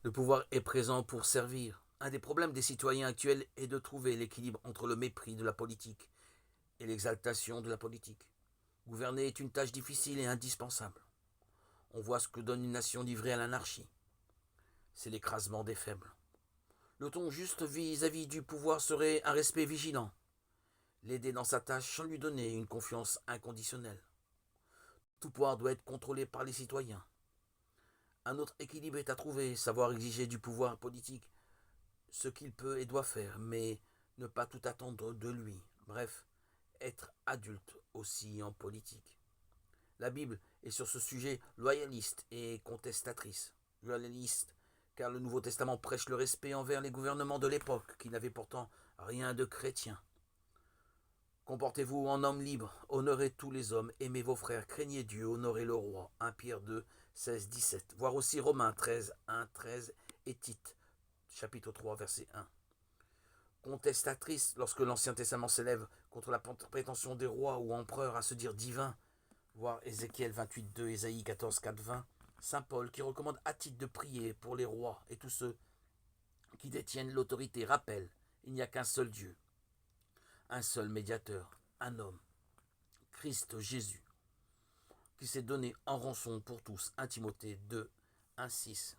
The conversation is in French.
Le pouvoir est présent pour servir. Un des problèmes des citoyens actuels est de trouver l'équilibre entre le mépris de la politique et l'exaltation de la politique. Gouverner est une tâche difficile et indispensable. On voit ce que donne une nation livrée à l'anarchie. C'est l'écrasement des faibles. Le ton juste vis-à-vis du pouvoir serait un respect vigilant. L'aider dans sa tâche sans lui donner une confiance inconditionnelle. Tout pouvoir doit être contrôlé par les citoyens. Un autre équilibre est à trouver, savoir exiger du pouvoir politique ce qu'il peut et doit faire, mais ne pas tout attendre de lui. Bref, être adulte aussi en politique. La Bible est sur ce sujet loyaliste et contestatrice. Loyaliste, car le Nouveau Testament prêche le respect envers les gouvernements de l'époque, qui n'avaient pourtant rien de chrétien. Comportez-vous en homme libre, honorez tous les hommes, aimez vos frères, craignez Dieu, honorez le roi. 1 Pierre 2, 16, 17. Voir aussi Romains 13, 1, 13 et Tite, chapitre 3, verset 1. Contestatrice, lorsque l'Ancien Testament s'élève contre la prétention des rois ou empereurs à se dire divins, voir Ézéchiel 28, 2, Ésaïe 14, 4, 20. Saint Paul qui recommande à titre de prier pour les rois et tous ceux qui détiennent l'autorité rappelle, il n'y a qu'un seul Dieu, un seul médiateur, un homme, Christ Jésus, qui s'est donné en rançon pour tous. 1 Timothée 2, 1, 6.